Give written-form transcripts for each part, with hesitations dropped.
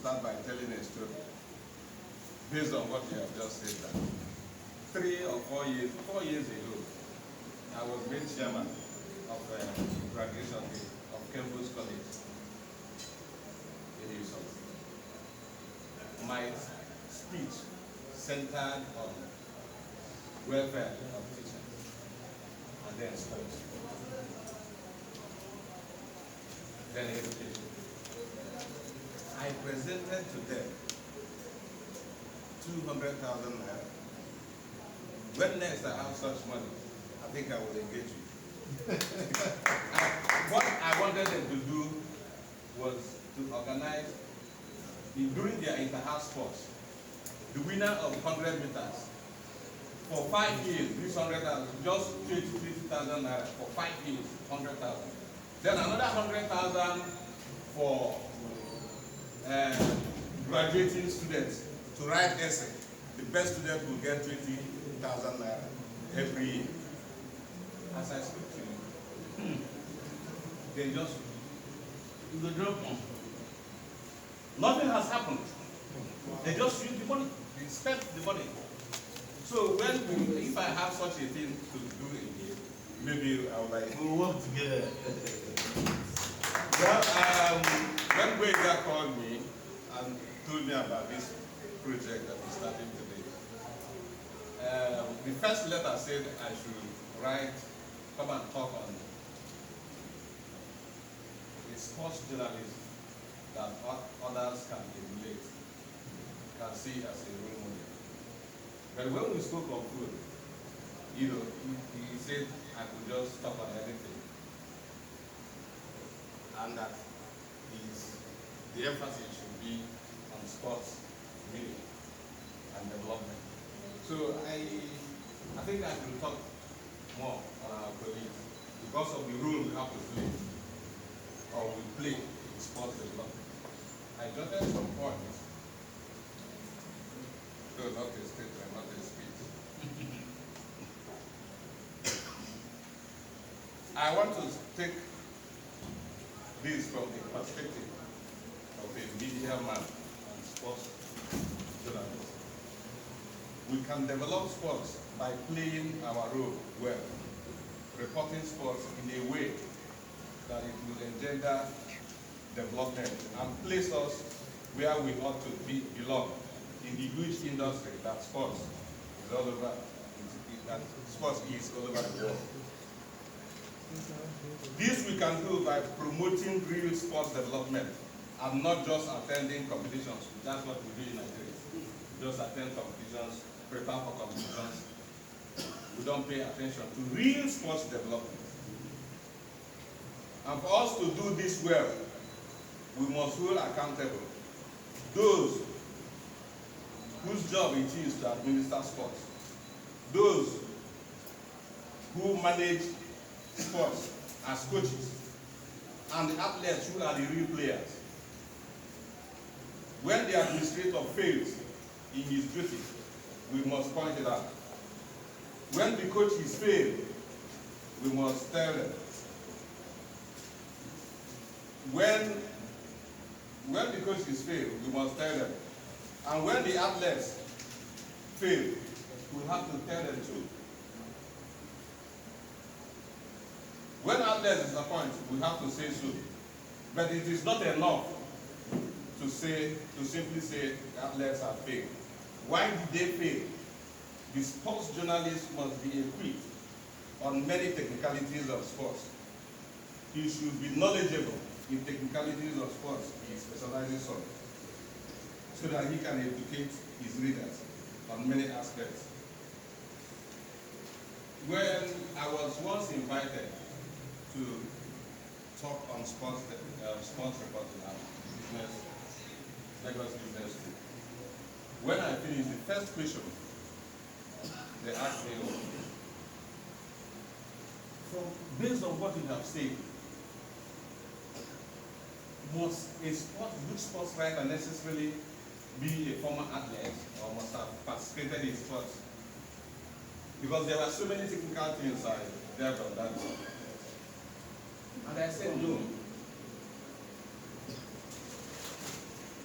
start by telling a story based on what you have just said. That 3 or 4 years ago, I was made chairman of graduation day of Cambridge College in Houston. My speech centered on welfare of teachers and then sports, then education. I presented to them 200,000 naira. When next I have such money, I think I will engage you. What I wanted them to do was to organize, during their inter-house sports, the winner of 100 meters, for 5 years, this 100,000, just 20,000 naira for 5 years, 100,000. Then another 100,000 for graduating students to write essay. The best student will get 20,000 naira every year. As I speak to you, they just drop on. Nothing has happened. They just use the money. They spent the money. So if I have such a thing to do again, maybe I'll we'll work together. Well, when Gboyega called me and told me about this project that is starting today, the first letter said I should come and talk on a sports journalism that others can emulate, can see as a role model. But when we spoke of food, he said I could just stop on everything, and that the emphasis should be on sports, meaning, and development. So I think I should talk more on our colleagues because of the role we have to play, or we play in sports development. I jotted some points. No, not a statement, not a speech. I want to take this from the perspective of a media man and sports journalist. We can develop sports by playing our role well, reporting sports in a way that it will engender development and place us where we ought to belong in the huge industry that sports is all over. That sports is all over the world. This we can do by promoting real sports development and not just attending competitions. That's what we do in Nigeria. We just attend competitions, prepare for competitions. We don't pay attention to real sports development. And for us to do this well, we must hold accountable those whose job it is to administer sports, those who manage sports as coaches, and the athletes who are the real players. When the administrator fails in his duty, we must point it out. When the coaches fail, we must tell them. When the coaches fail, we must tell them. And when the athletes fail, we have to tell them too. When athletes disappoint, we have to say so. But it is not enough to simply say athletes have failed. Why did they fail? The sports journalist must be equipped on many technicalities of sports. He should be knowledgeable in technicalities of sports he specializes on, so that he can educate his readers on many aspects. When I was once invited to talk on sports reporting at Lagos Business School, when I finished, the first question they asked me was, based on what you have said, must a good sports writer necessarily be a former athlete or must have participated in sports? Because there were so many technical things I delved on that. And I said no.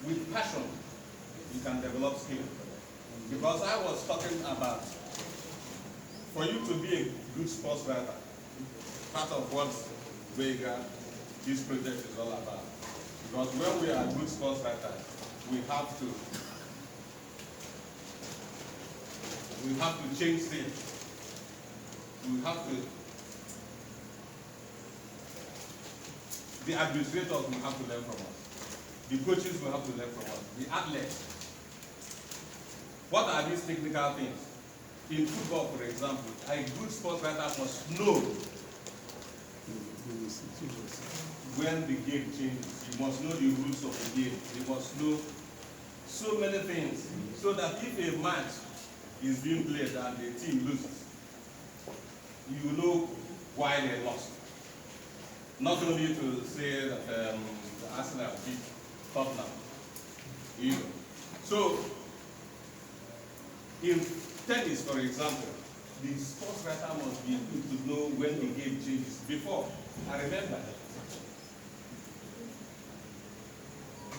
with passion, you can develop skill. Because I was talking about, for you to be a good sports writer, part of what Gboyega, this project is all about. Because when we are good sports writers, we have to change things. We have to, the administrators will have to learn from us. The coaches will have to learn from us. The athletes. What are these technical things? In football, for example, a good sports writer must know when the game changes. You must know the rules of the game. You must know so many things, so that if a match is being played and the team loses, you know why they lost. Not only to say that the Arsenal beat Tottenham, you know. So, in tennis, for example, the sports writer must be able to know when the game changes. Before, I remember,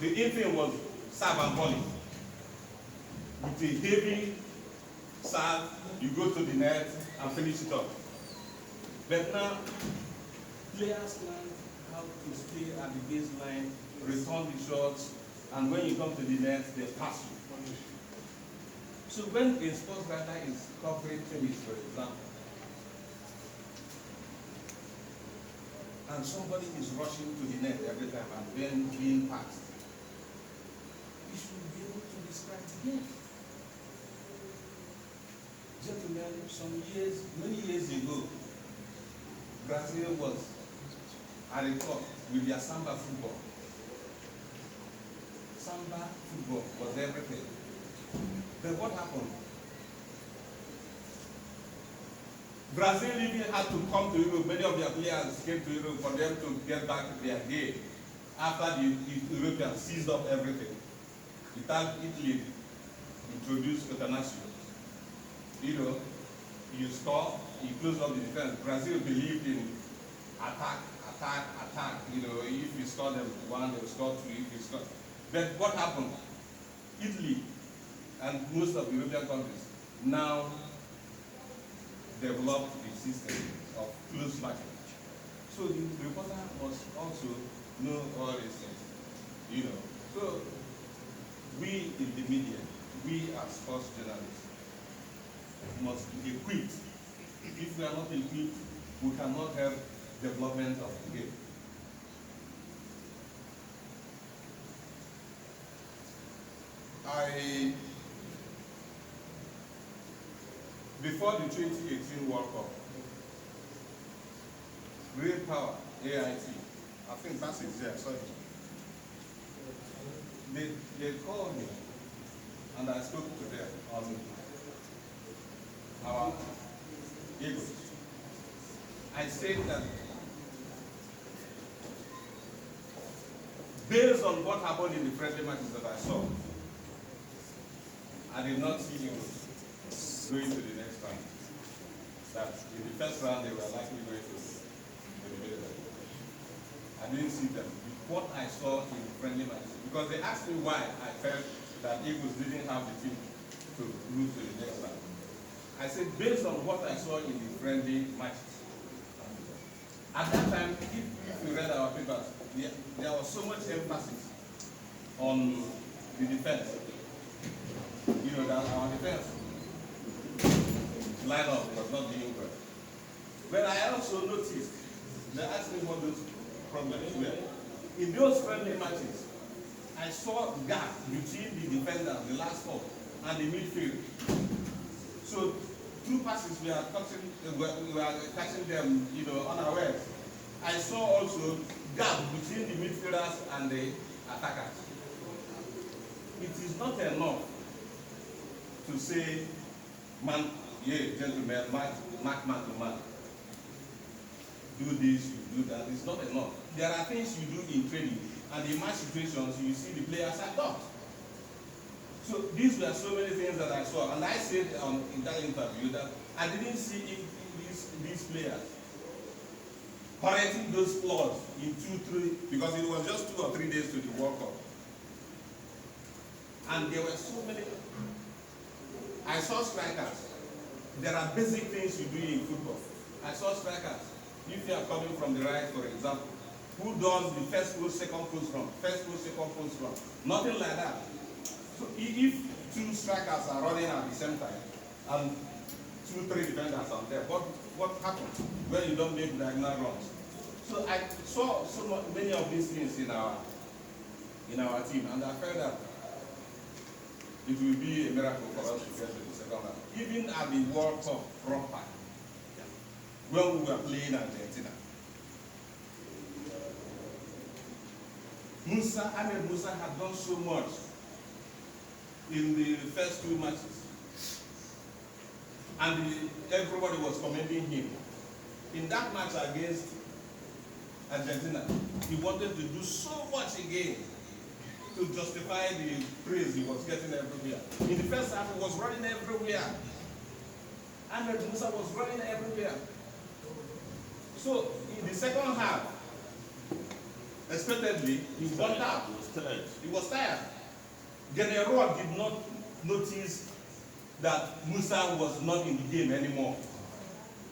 the in-thing was serve and volley. With a heavy serve, you go to the net and finish it up. But now, players learn how to stay at the baseline, return the shots, and when you come to the net, they pass you. So when a sports writer is covering tennis, for example, and somebody is rushing to the net every time and then being passed, you should be able to describe the game. Gentlemen, many years ago, Brazil was at the top with their samba football. Samba football was everything. Then what happened? Brazil even had to come to Europe. Many of their players came to Europe for them to get back their game after the Europeans seized up everything. Italy introduced euthanasia. You know, you score, you close up the defense. Brazil believed in attack. You know, if you score them one, they will score two. If you score, but what happened? Italy and most of the European countries now developed the system of close matching. So the reporter must also know all these things. You know, so we in the media, we as sports journalists, must be equipped. If we are not equipped, we cannot have development of the game. Before the 2018 World Cup, Great Power, AIT, I think that's it there, sorry. They called me and I spoke to them on our Eagles. I said that based on what happened in the friendly matches that I saw, I did not see Eagles going to the next round. That in the first round they were likely going to the middle. I didn't see them. What I saw in the friendly matches, because they asked me why I felt that Eagles didn't have the team to move to the next round. I said, based on what I saw in the friendly matches. At that time, if you read our papers, there was so much emphasis on the defense. You know, that our defense lineup was not doing well. But I also noticed, they asked me what those problems were. In those friendly matches, I saw a gap between the defenders, the last four, and the midfield. So through passes we are catching them, you know, unawares. I saw also gap between the midfielders and the attackers. It is not enough to say, man, yeah, gentlemen, mark man to man. Do this, you do that. It's not enough. There are things you do in training, and in match situations, you see the players adopt. So these were so many things that I saw, and I said in that interview that I didn't see these players correcting those flaws in 2-3, because it was just 2 or 3 days to the World Cup. And there were so many. I saw strikers. There are basic things you do in football. I saw strikers. If you are coming from the right, for example, who does the first post, second post run, first post, second post run? Nothing like that. So if two strikers are running at the same time, and 2-3 defenders are there, what happens when you don't make diagonal runs? So I saw many of these things in our team, and I felt that it will be a miracle for us to get to the second round. Even at the World Cup proper, when we were playing Argentina, Ahmed Musa had done so much in the first 2 matches, and everybody was commending him. In that match against Argentina, he wanted to do so much again to justify the praise he was getting everywhere. In the first half, he was running everywhere. Ahmed Musa was running everywhere. So in the second half, expectedly, he went out. He was tired. Gboyega did not notice that Musa was not in the game anymore.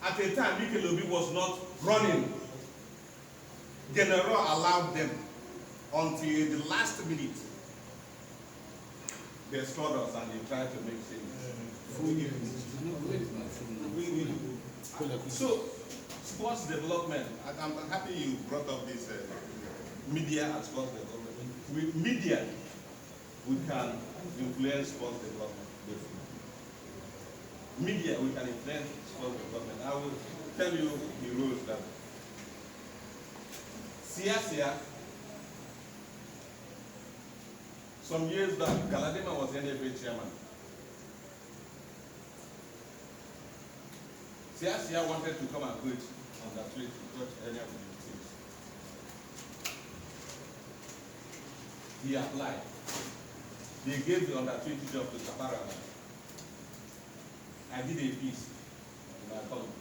At a time, Mikelobi was not running. Gboyega allowed them until the last minute. They scored us and they tried to make things. So, sports development, I'm happy you brought up this media and sports development. With media, we can influence sports development. Media, we can influence sports development. I will tell you the rules that Sia, some years back, Galadima was NFA chairman. Sia wanted to come and coach on that street to coach any of the teams. He applied. They gave the under-20 job to Kapara. I did a piece in my column.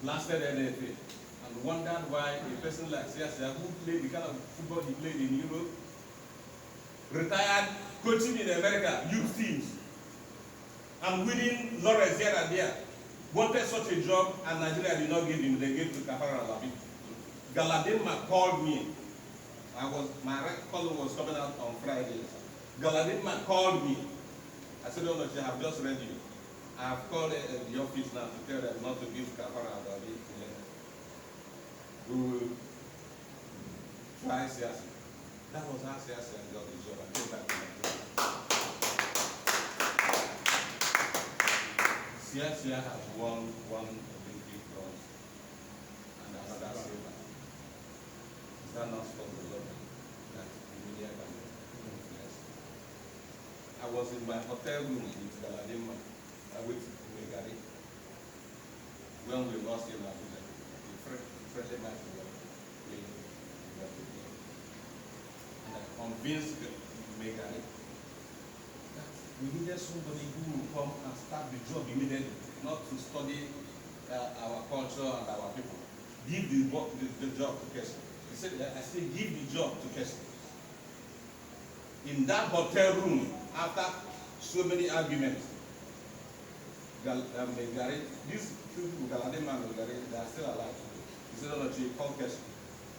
Blasted NFA and wondered why a person like Sia, who played the kind of football he played in Europe, retired coaching in America, youth teams, and winning laurels here and there, wanted such a job, and Nigeria did not give him. They gave to Kapara Labi. Galadima called me. My column was coming out on Friday. Galadima called me. I said, "Oh no, I have just read you. I have called the office now to tell them not to give Kapara Labi. We will try Siasi." That was how Siasi got the job. I came back to Nigeria. Sia has won one Olympic bronze and another silver. Is that not sports development that the media can influence? I was in my hotel room with Galadima, with Megari, when we lost in Abuja. The friendly match we were playing. And I convinced Megari that we needed somebody who will come and start the job immediately, not to study our culture and our people. Give the job to Keshi. He said, I said, give the job to Keshi. In that hotel room, after so many arguments, Megari, these two people, Galadima and Megari, they are still alive. He said, "Oh no, you call Keshi,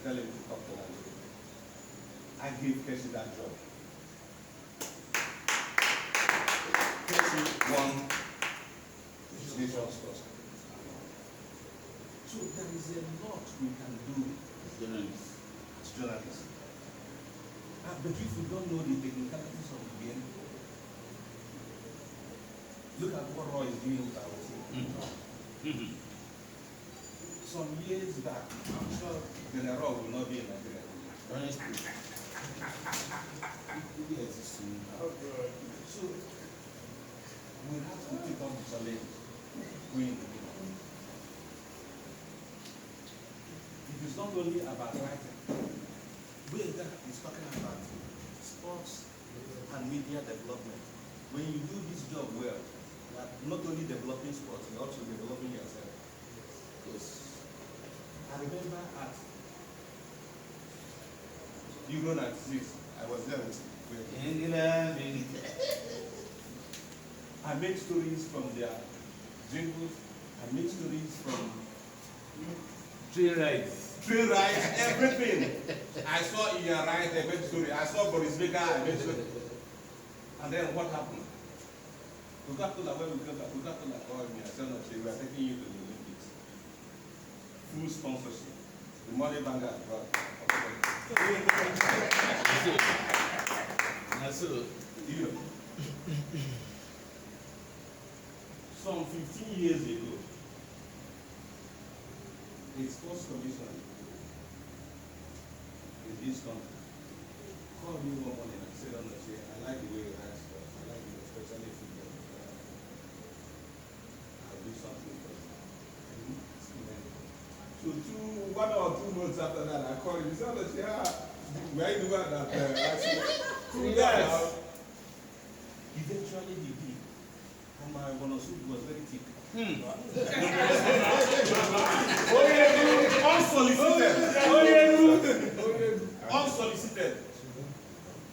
tell him to come to Nigeria." I gave Keshi that job. Keshi won his nation's first. So there is a lot we can do as journalists. But if we don't know the technicalities of the game, look at what Roy is doing with our team. Some years back, I'm sure Gboyega will not be in Nigeria. Honestly. So we have to take on the challenge. It is not only about writing. Gboyega is talking about sports and media development. When you do this job well, you are not only developing sports, you are also developing yourself. Yes. I remember at Euro 96. I was there with I make stories from their jingles. I make stories from Train rides. train rides, everything. I saw Ian Wright, I made story. I saw Boris Baker, I made story. And then what happened? Coca-Cola, when we Coca-Cola called me, I said, no, we are taking you to the Olympics. Full sponsorship. The money bank has brought. You know, some 15 years ago, the sports commission in this country called me one morning and said, I like the way you write sports. I like it, especially football. I'll do something for you. So 1 or 2 months after that, I called him. He said, where you the one that I said, yes. Eventually he did. And my monosuit was very thick. Unsolicited. Unsolicited.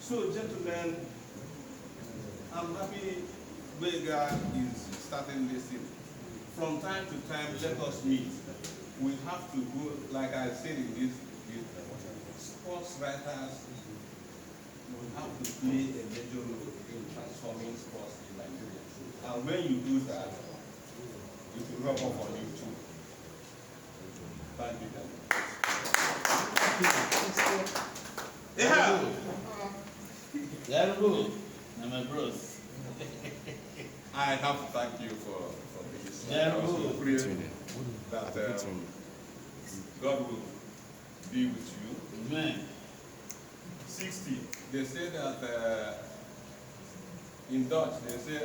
So, gentlemen, I'm happy Gboyega is starting this thing. From time to time, let us meet. We have to go, like I said in this, sports writers will have to play a major role in transforming sports in Nigeria. And when you do that, it will rub off on you too. Thank you very much. Yeah. I'm a bros. I have to thank you for this. Yeah, I also pray that God will be with you. Amen. 60. They say that in Dutch, they say